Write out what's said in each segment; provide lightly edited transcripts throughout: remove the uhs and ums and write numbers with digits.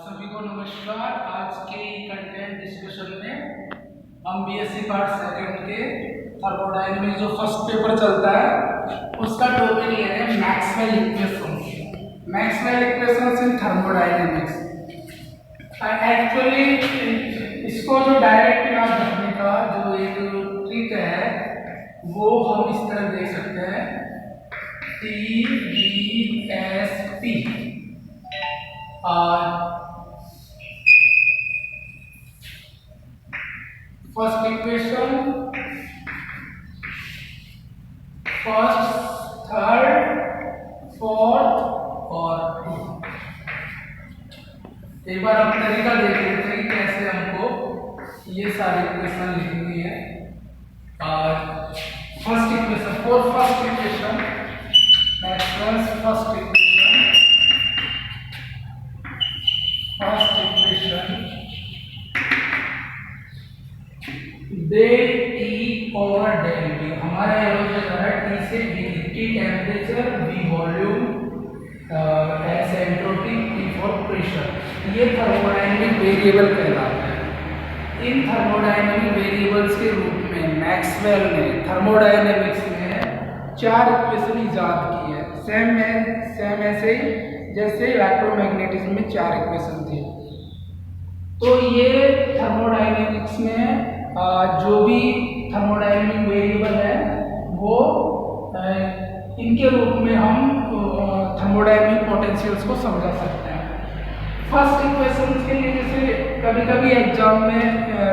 सभी को नमस्कार। आज के कंटेंट डिस्कशन में हम बीएससी पार्ट सेकंड के थर्मोडायनेमिक्स जो फर्स्ट पेपर चलता है उसका टॉपिक ले रहे हैं मैक्सवेल इक्वेशंस। मैक्सवेल इक्वेशंस इन थर्मोडायनेमिक्स। एक्चुअली इसको जो डायरेक्ट याद रखने का जो एक ट्रिक है वो हम इस तरह देख सकते हैं, TBSP first equation, first, third, fourth और फिफ्थ। एक बार हम तरीका देख लेते हैं कि कैसे हमको ये सारी इक्वेशन लिखनी है। First equation, for first equation, Maxwell's first equation, del T over del V. हमारा एरो जो है टी से B, T temperature, B volume, S entropy, T for pressure. ये थर्मोडायनेमिक वेरिएबल कहलाता है। इन थर्मोडायनेमिक वेरिएबल्स के रूप में मैक्सवेल ने थर्मोडायनेमिक्स में चार इक्वेशन इजाद की है। सेम ऐसे ही जैसे इलेक्ट्रोमैग्नेटिज्म में चार इक्वेशन थी। तो ये थर्मोडायनेमिक्स में जो भी थर्मोडायनेमिक वेरिएबल है वो इनके रूप में हम थर्मोडायनेमिक पोटेंशियल्स को समझा सकते हैं। फर्स्ट इक्वेशन के लिए जैसे कभी कभी एग्जाम में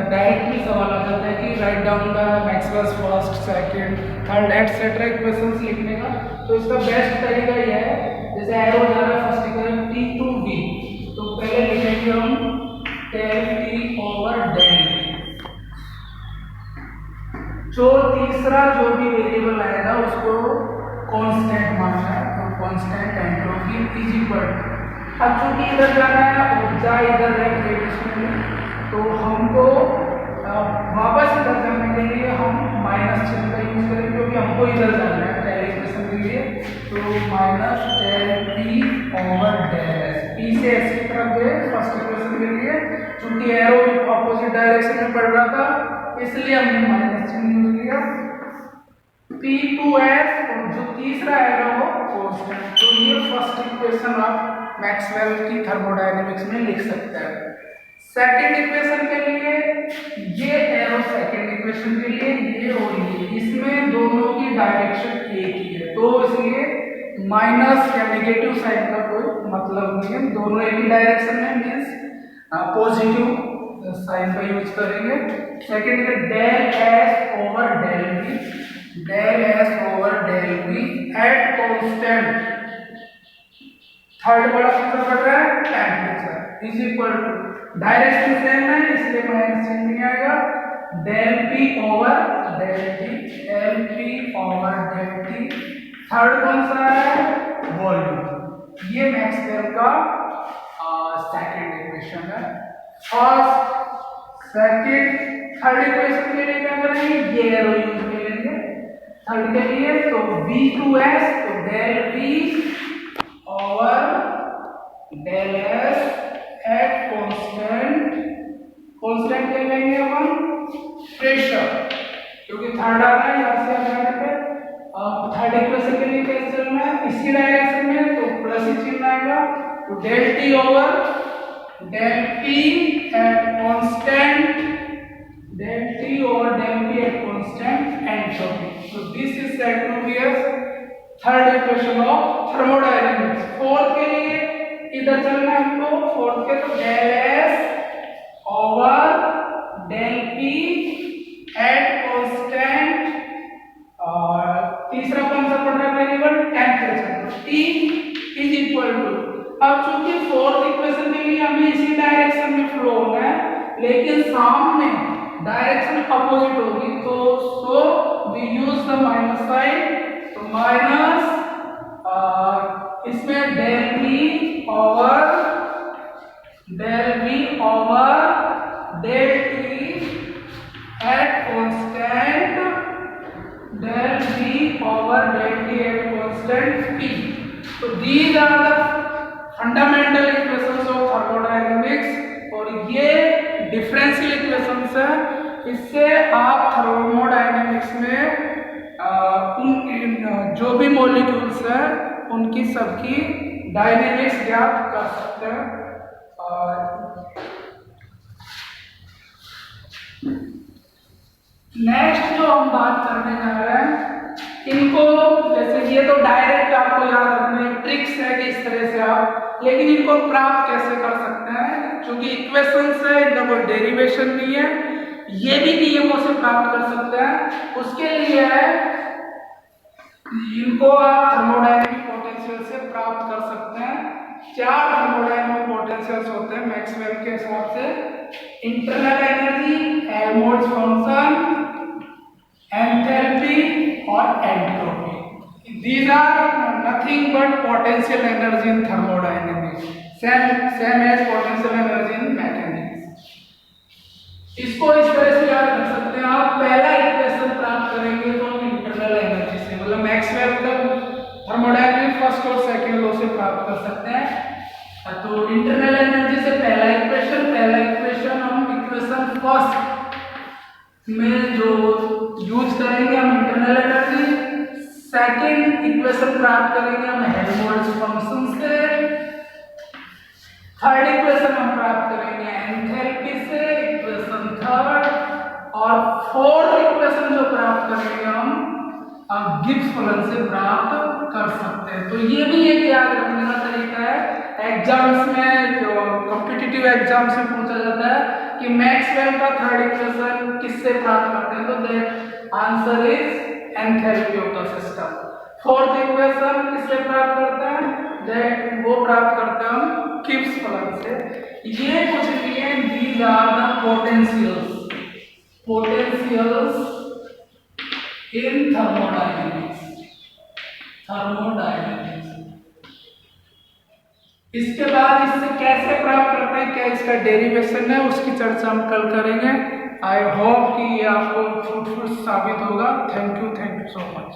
डायरेक्टली सवाल आ जाता है कि write down the Maxwell's first, second, third etcetera equations लिखने का। तो इसका बेस्ट तरीका यह है, जैसे एरो जा रहा है first equation T to D, तो पहले लिखेंगे हम del T over del T. जो तीसरा जो भी वेरिएबल आएगा उसको कांस्टेंट मानना है, तो कांस्टेंट एंट्रोपी इज इक्वल। अब चूंकि इधर जाना है ऊर्जा इधर है ग्रेविटेशन में, तो हमको वापस इधर जाने के लिए हम माइनस चिन्ह का यूज करेंगे, क्योंकि हमको इधर जाना है पहले इक्वेशन के लिए। तो minus del P over del S, P से एस की तरफ गए फर्स्ट इक्वेशन के लिए। चूंकि एरो ऑपोजिट डायरेक्शन में बढ़ रहा था इसलिए हमने माइनस चिन्ह यूज किया। P2S और जो तीसरा आएगा वो कांस्टेंट। तो ये फर्स्ट इक्वेशन आप मैक्सवेल की थर्मोडायनेमिक्स में लिख सकते हैं। सेकंड इक्वेशन के लिए ये एरो सेकंड इक्वेशन के लिए ये और ये, इसमें दोनों की डायरेक्शन एक ही है, तो इसलिए माइनस या नेगेटिव साइन का कोई मतलब नहीं है। दोनों एक ही डायरेक्शन में मीन्स पॉजिटिव साइन का यूज करेंगे। सेकंड है del S over del V, del S over del V at constant. Third वाला कितना पड़ रहा है, temperature is equal to, direction same है इसलिए माइनस चिन्ह नहीं आएगा, del P over del T, del P over del T. Third कौन सा है, वॉल्यूम। ये मैक्सवेल का सेकंड इक्वेशन है। फर्स्ट, सेकंड, थर्ड इक्वेशन के लिए क्या करेंगे, ये एरो यूज करेंगे थर्ड के लिए। तो V2S, तो del V over del S at constant. Constant क्या लेंगे अपन, प्रेशर, क्योंकि थर्ड आ रहा है यहाँ से आने पे। अब थर्ड इक्वेशन के लिए कैसे चलना है, इसी डायरेक्शन में, तो प्लस ही चिन्ह आएगा। तो del T over del P at constant, del T over del P at constant entropy. So this is said to be as third equation of thermodynamics. Fourth के लिए इधर चलना है हमको, फोर्थ के तो del S over del P at constant, और तीसरा कौन सा पड़ रहा है वेरिएबल, टेम्परेचर, तो T is equal to। अब चूंकि फोर्थ इक्वेशन के लिए हमें इसी डायरेक्शन में फ्लो होना है, लेकिन सामने डायरेक्शन अपोजिट होगी, तो so we use the minus sign. तो माइनस इसमें del V over del T at constant, del V over del T at constant P. So these are the fundamental equations of thermodynamics. है, इससे आप thermodynamics में जो भी molecules हैं उनकी सबकी डायनेमिक्स ज्ञात कर सकते हैं। नेक्स्ट जो हम बात करने जा रहे हैं, इनको जैसे ये तो डायरेक्ट आपको याद रखने ट्रिक्स है कि इस तरह से आप, लेकिन इनको प्राप्त कैसे कर सकते हैं, क्योंकि इक्वेशंस है, इनका कोई डेरिवेशन नहीं है, ये भी नियमों से प्राप्त कर सकते हैं। उसके लिए इनको आप थर्मोडायनेमिक पोटेंशियल से प्राप्त कर सकते हैं। 4 थर्मोडायनेमिक पोटेंशियल्स होते हैं मैक्सवेल के हिसाब से: internal energy, Helmholtz function, enthalpy और entropy. These are nothing but potential energy in thermodynamics, same as potential energy in mechanics. इसको इस तरह से याद रख सकते हैं आप। पहला इक्वेशन प्राप्त करेंगे तो हम इंटरनल एनर्जी से, मतलब मैक्सवेल का थर्मोडायनेमिक फर्स्ट और सेकंड लॉ से प्राप्त कर सकते हैं। तो इंटरनल एनर्जी से पहला इक्वेशन हम इक्वेशन फर्स्ट में जो यूज करेंगे हम इंटरनल एनर्जी, सेकंड इक्वेशन प्राप्त करेंगे हम हेल्महोल्ट्ज फंक्शन से, थर्ड इक्वेशन हम प्राप्त करेंगे एंथैल्पी से, इक्वेशन थर्ड, और फोर्थ इक्वेशन जो प्राप्त करेंगे हम गिब्स फलन से प्राप्त कर सकते हैं। तो ये भी एक याद रखने का तरीका है। एग्जाम्स में जो कॉम्पिटिटिव एग्जाम से पूछा जाता है कि मैक्सवेल का थर्ड इक्वेशन किससे प्राप्त करते हैं, तो that answer is enthalpy of the system. Fourth equation किससे प्राप्त करते हैं, दैट वो प्राप्त करते हैं हम गिब्स फलन से। ये कुछ भी है, these are the potentials in thermodynamics. इसके बाद इससे कैसे प्राप्त करते हैं, क्या इसका डेरिवेशन है, उसकी चर्चा हम कल करेंगे। आई होप कि ये आपको फ्रूटफुल साबित होगा। Thank you so much.